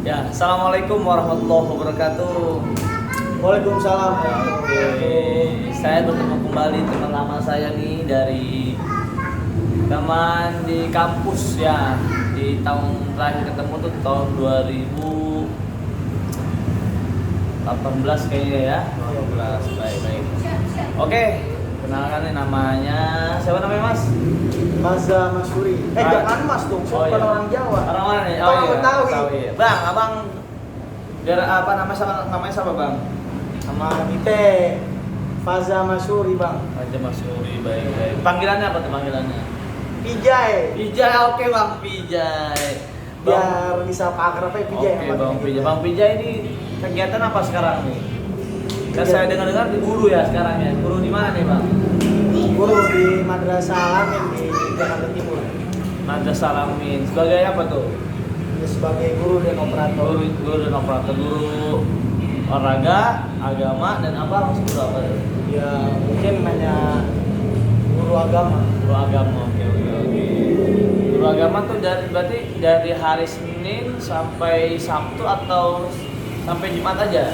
Ya, assalamualaikum warahmatullahi wabarakatuh. Waalaikumsalam. Oke, saya bertemu kembali teman lama saya nih dari teman di kampus ya. Di tahun terakhir ketemu tuh tahun 2018 kayaknya ya. 18, baik. Oke, kenalkan nih namanya. Siapa namanya Mas? Maza Masuri. Jangan Mas dong, saya bukan orang Jawa. Orang mana nih? Orang Betawi. Betawi. Bang, abang biar apa namanya siapa Bang? Sama kita Faza Masuri, Bang. Aja Mas Uri, baik. Panggilannya apa tuh panggilannya? Pijay. Pijay, oke Bang Pijay. Biar bisa akrab aja Pijay. Oke Bang Pijay. Bang Pijay ini kegiatan apa sekarang nih? Kan saya dengar di guru ya sekarang ya. Guru di mana nih Bang? Guru di Madrasah Alamin di Jakarta Timur. Madrasah Alamin. Sebagai apa tuh? Ya, sebagai guru dan operator. Guru dan operator. Guru olahraga, agama dan apa? Maksud guru apa? Ya mungkin hanya guru agama. Guru agama. Oke. Guru agama tuh berarti dari hari Senin sampai Sabtu atau sampai Jumat aja?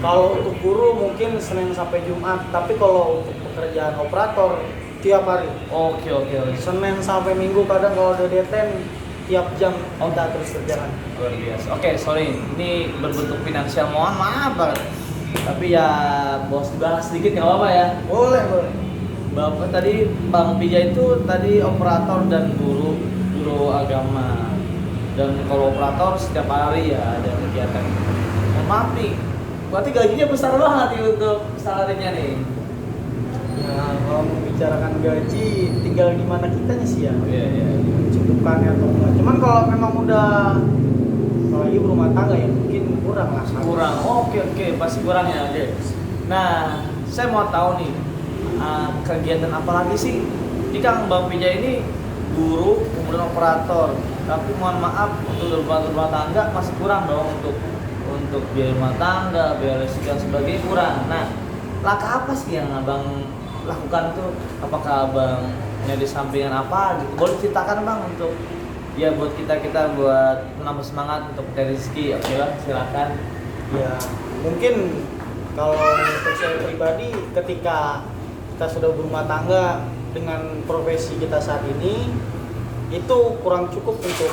Kalau untuk guru mungkin Senin sampai Jumat, tapi kalau untuk pekerjaan operator tiap hari. Oke. Senin sampai Minggu, kadang kalau udah deadline tiap jam kita terus berjalan. Luar biasa. Oke, sorry, ini berbentuk finansial, mohon maaf banget. Tapi ya bos dibahas sedikit nggak apa-apa ya. Boleh. Bapak tadi Bang Pija itu tadi operator dan guru agama. Dan kalau operator setiap hari ya ada kegiatan. Mohon maaf nih, berarti gajinya besar banget nih untuk salarinya nih. Ya kalau membicarakan gaji tinggal gimana kitanya sih ya. Iya. Cukupannya atau enggak. Cuman kalau memang udah apalagi berumah tangga ya mungkin kurang lah. Kurang. Oke, pasti kurang ya. Oke. Nah, saya mau tahu nih kegiatan apa lagi sih? Ini kan Bang Pija ini guru kemudian operator. Tapi mohon maaf untuk rumah tangga masih kurang dong untuk biaya rumah tangga, biaya listrik dan sebagainya kurang. Nah, langkah apa sih yang abang lakukan tuh? Apakah abang nyari sampingan apa gitu? Boleh ceritakan Bang untuk ya buat kita buat menambah semangat untuk mencari rezeki. Oke Bang, silakan. Ya mungkin kalau untuk saya pribadi ketika kita sudah berumah tangga dengan profesi kita saat ini itu kurang cukup untuk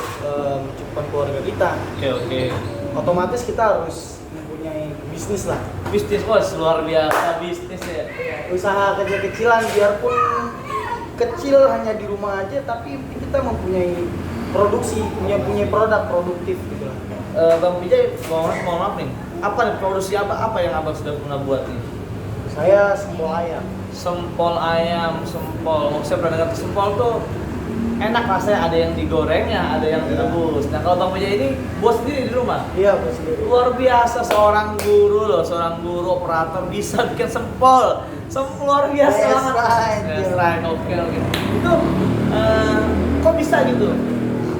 mencukupkan keluarga kita. Oke. Otomatis kita harus mempunyai bisnis lah. Bisnis bos, luar biasa bisnis ya. Usaha kecil-kecilan biarpun kecil hanya di rumah aja, tapi kita mempunyai produksi, punya produk produktif gitu lah. Bang Pijay, mohon maaf nih. Apa nih produksi apa yang abang sudah pernah buat nih? Saya sempol ayam. Sempol ayam. Saya pernah dengar sempol tuh enak rasanya, ada yang digoreng ya, ada yang direbus. Nah kalau Bang Pijay ini buat sendiri di rumah? Iya, buat sendiri. Luar biasa, seorang guru operator bisa bikin sempol luar biasa banget. Yes, right. Oke. Itu kok bisa gitu?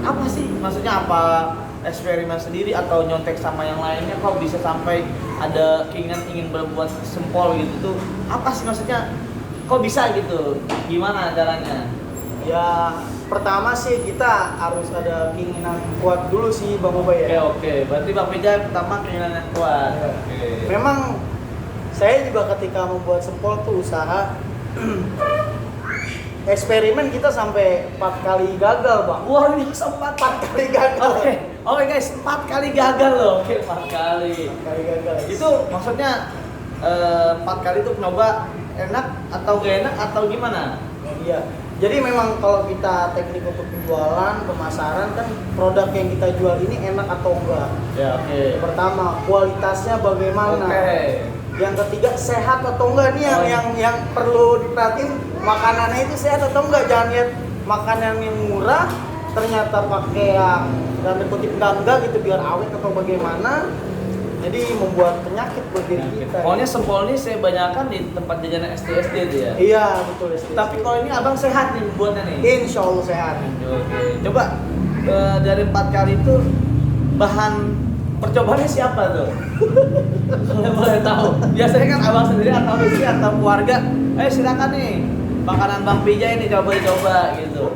Apa sih? Maksudnya apa? Eksperimen sendiri atau nyontek sama yang lainnya? Kok bisa sampai ada keinginan ingin berbuat sempol gitu tuh? Apa sih maksudnya? Kok bisa gitu? Gimana caranya? Ya pertama sih kita harus ada keinginan kuat dulu sih Bang Ubay ya. Oke. Berarti Bang Pijay pertama keinginan yang kuat. Ya. Oke. Memang saya juga ketika membuat sempol tuh usaha eksperimen kita sampai 4 kali gagal Bang. Wah ini 4 kali gagal. Oke guys, 4 kali gagal loh. Oke, 4 kali. 4 kali gagal. Itu maksudnya 4 kali itu nyoba enak atau gak enak atau gimana? Iya. Jadi memang kalau kita teknik untuk penjualan, pemasaran kan produk yang kita jual ini enak atau enggak. Ya, oke. Pertama, kualitasnya bagaimana? Oke. Yang ketiga, sehat atau enggak nih yang perlu diperhatiin, makanannya itu sehat atau enggak. Jangan lihat makanan yang murah ternyata pakai yang dalam kutip enggak gitu biar awet atau bagaimana. Jadi membuat penyakit buat diri kita. Pokoknya sempol ini saya banyakkan di tempat jajanan SD dia. Iya, betul SD. Tapi kalau ini abang sehat nih buatnya nih. Insya Allah sehat. Oke. Coba dari 4 kali itu bahan percobaannya siapa tuh? Kalau boleh tahu. Biasanya kan abang sendiri atau istri atau keluarga. Ayo silakan nih. Makanan Bang Pijay ini coba gitu.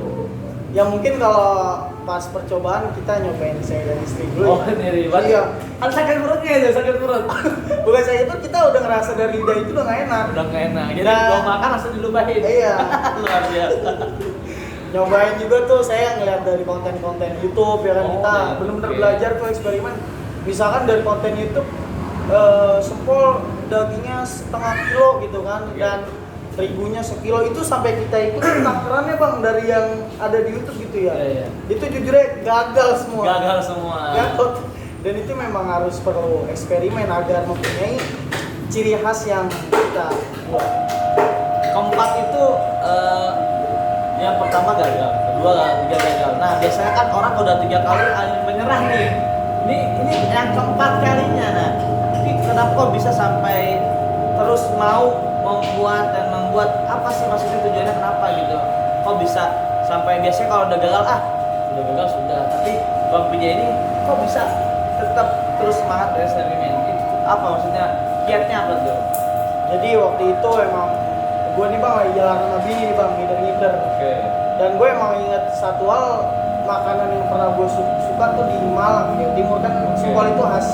Ya mungkin kalau pas percobaan kita nyobain saya dan istri dulu. Oh, sendiri. Berarti Iya. kan sakit perutnya itu, sakit perut. Bukan saya itu kita udah ngerasa dari lidah itu udah nggak enak. Udah nggak enak. Jadi Nah. mau makan langsung dilupahin. Iya. Luar biasa. Nyobain juga tuh saya ngeliat dari konten-konten YouTube ya kan, Oh, kita iya. benar-benar Oke. belajar tuh eksperimen. Misalkan dari konten YouTube sempol dagingnya setengah kilo gitu kan, Oke. dan terigunya sekilo, itu sampai kita ikutin takarannya bang dari yang ada di YouTube gitu ya. Iya, iya. Itu jujur aja gagal semua. Gagal semua. Gagal. Dan itu memang harus perlu eksperimen agar mempunyai ciri khas yang kita buat. Keempat itu yang pertama gagal, kedua tiga gagal. Nah biasanya kan orang udah 3 kali menyerah nih. Ini yang keempat kalinya. Nah ini kenapa kok bisa sampai terus mau membuat dan membuat, apa sih maksudnya, tujuannya kenapa gitu? Kok bisa sampai, biasanya kalau udah gagal udah gagal sudah. Tapi Bang Pijay ini kok bisa tetap terus semangat eksperimen? Itu apa maksudnya? Kiatnya apa tuh? Jadi waktu itu emang gue nih bang lagi jalan sama bini nih bang, ngider-ngider. Oke. Dan gue emang inget satu hal, makanan yang pernah gue suka tuh di Malang, Jawa Timur kan. Oke. Sempol itu khas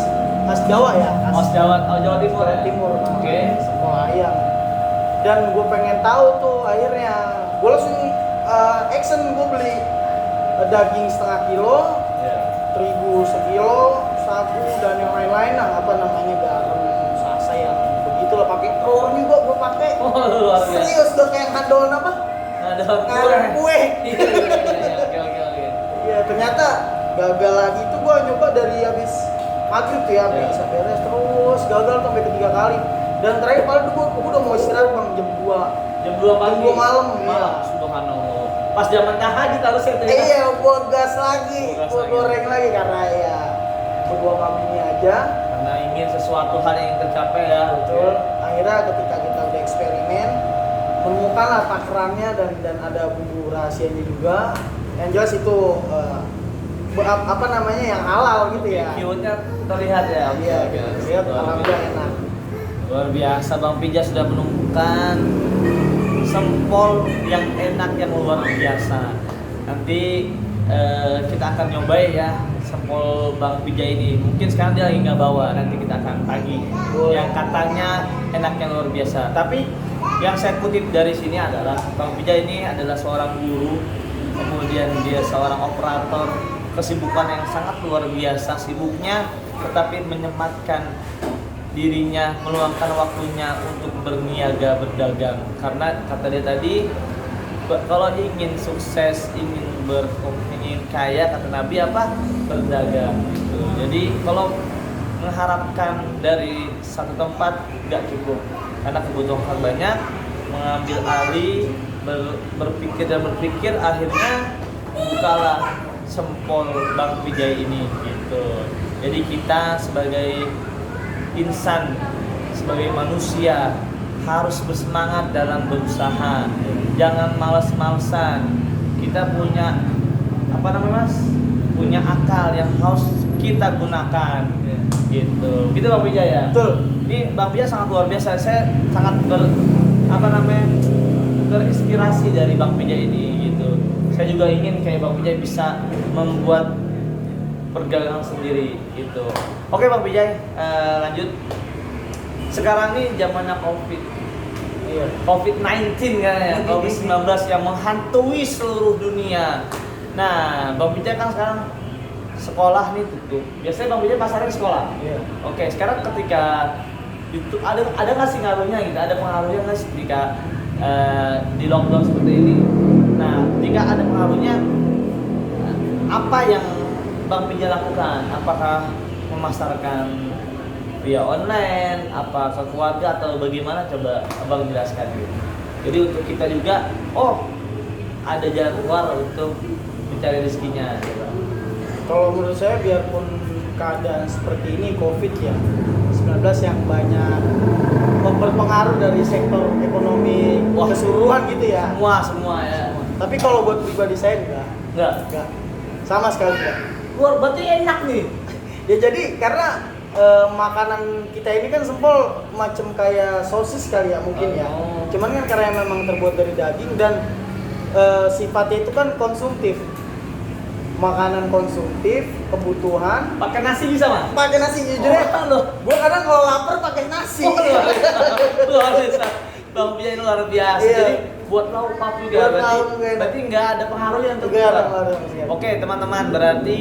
Jawa ya, khas Jawa Timur ya? Timur. Nah, Oke. sempol ayam. Dan gue pengen tahu tuh, akhirnya gue langsung action, gue beli daging setengah kilo, Iya. terigu sekilo, sagu dan yang lain-lain lah, apa namanya, garam, sasa yang begitulah, pakai telur juga gue pakai. Oh luar biasa. Serius udah kayak ngadon apa? Ada Ngadon kue. Iya, oke. Iya, ternyata gagal lagi itu gua nyoba dari habis maghrib tuh ya, Iya. bisa beres terus gagal sampai ketiga kali. Dan terakhir paling gua udah mau istirahat bang, jam 2. Jam 2 pagi. Jam 2 malam, iya. Subhanallah. Pas zaman tahajud harus ya. Iya, gua gas lagi, Gua gas gua lagi. goreng lagi karena ya berdua sama bini aja. Karena ingin sesuatu hal yang tercapai ya. Betul. Akhirnya ketika kita udah eksperimen, menemukanlah takarannya dan ada bumbu rahasianya juga. Yang jelas itu apa namanya, yang halal gitu ya. Keywordnya terlihat ya. Iya, Oke, lihat luar alhamdulillah biasa. enak. Luar biasa, Bang Pijay sudah menemukan sempol yang enak, yang luar biasa. Nanti kita akan nyobain ya sempol Bang Pijay ini. Mungkin sekarang dia lagi nggak bawa, nanti kita akan tagih. Yang katanya enak, yang luar biasa. Tapi yang saya kutip dari sini adalah Bang Pijay ini adalah seorang guru, kemudian dia seorang operator, kesibukan yang sangat luar biasa sibuknya, tetapi menyempatkan dirinya, meluangkan waktunya untuk berniaga, berdagang. Karena kata dia tadi, kalau ingin sukses, ingin kaya, kata Nabi apa? Berdagang gitu. Jadi kalau mengharapkan dari satu tempat nggak cukup, karena kebutuhan banyak, mengambil alih, berpikir akhirnya bukalah sempol Bang Pijay ini gitu. Jadi kita sebagai insan, sebagai manusia harus bersemangat dalam berusaha, jangan malas-malesan. Kita punya apa namanya mas? Punya akal yang harus kita gunakan gitu. Gitu Bang Pijay ya. Betul. Ini Bang Pijay sangat luar biasa. Saya sangat terinspirasi dari Bang Pijay ini gitu. Saya juga ingin kayak Bang Pijay bisa membuat perdagangan sendiri gitu. Oke Bang Pijay, lanjut. Sekarang nih zamannya Iya. COVID-19 kan ya, COVID-19 yang menghantui seluruh dunia. Nah, Bang Pijay kan sekarang sekolah nih tutup. Biasanya Bang Pijay pasarnya di sekolah. Iya. Oke, sekarang ketika itu ada nggak sih ngaruhnya gitu? Ada pengaruhnya nggak sih ketika di lockdown seperti ini? Nah, jika ada pengaruhnya, apa yang Bang Pijay lakukan? Apakah memasarkan via online, apa ke keluarga atau bagaimana? Coba Abang jelaskan gitu. Jadi untuk kita juga, ada jalan keluar untuk mencari rezekinya. Gitu. Kalau menurut saya, biarpun keadaan seperti ini, COVID ya, 19 yang banyak berpengaruh dari sektor ekonomi keseluruhan gitu ya. Semua ya. Tapi kalau buat pribadi saya enggak, sama sekali enggak. Luar, berarti enak nih. Ya jadi karena makanan kita ini kan sempol macam kayak sosis kali ya mungkin ya. Cuman kan karena memang terbuat dari daging dan sifatnya itu kan konsumtif. makanan konsumtif, kebutuhan. Pakai nasi bisa, Mas? Pakai nasi jujur ya. Loh. Gua kadang kalau lapar pakai nasi. Luar biasa. Bang Pijay ini luar biasa. Iya. Jadi buat lauk pauk juga Buat lauk juga enak. berarti nggak ada pengaruhnya untuk Nggak ada kita. pengaruh, iya. Oke, teman-teman, berarti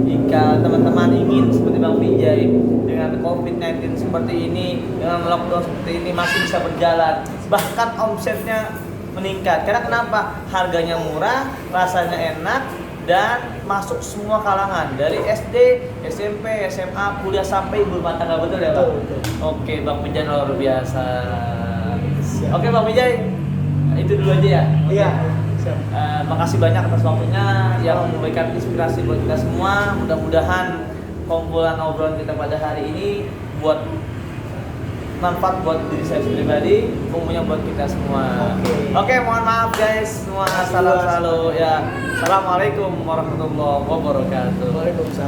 jika teman-teman ingin seperti Bang Pijay dengan COVID-19 seperti ini, dengan lockdown seperti ini masih bisa berjalan, bahkan omsetnya meningkat. Karena kenapa? Harganya murah, rasanya enak, dan masuk semua kalangan dari SD, SMP, SMA, kuliah sampai ibu rumah tangga, betul ya, Bang? Betul. Oke, Bang Pijay luar biasa. Siap. Oke, Bang Pijay, itu dulu aja ya. Iya. Siap. Makasih banyak atas waktunya yang memberikan inspirasi buat kita semua. Mudah-mudahan kumpulan obrolan kita pada hari ini buat manfaat buat diri saya pribadi, umumnya buat kita semua. Oke, mohon maaf guys, semua salam selalu ya. Assalamualaikum warahmatullahi wabarakatuh. Waalaikumsalam.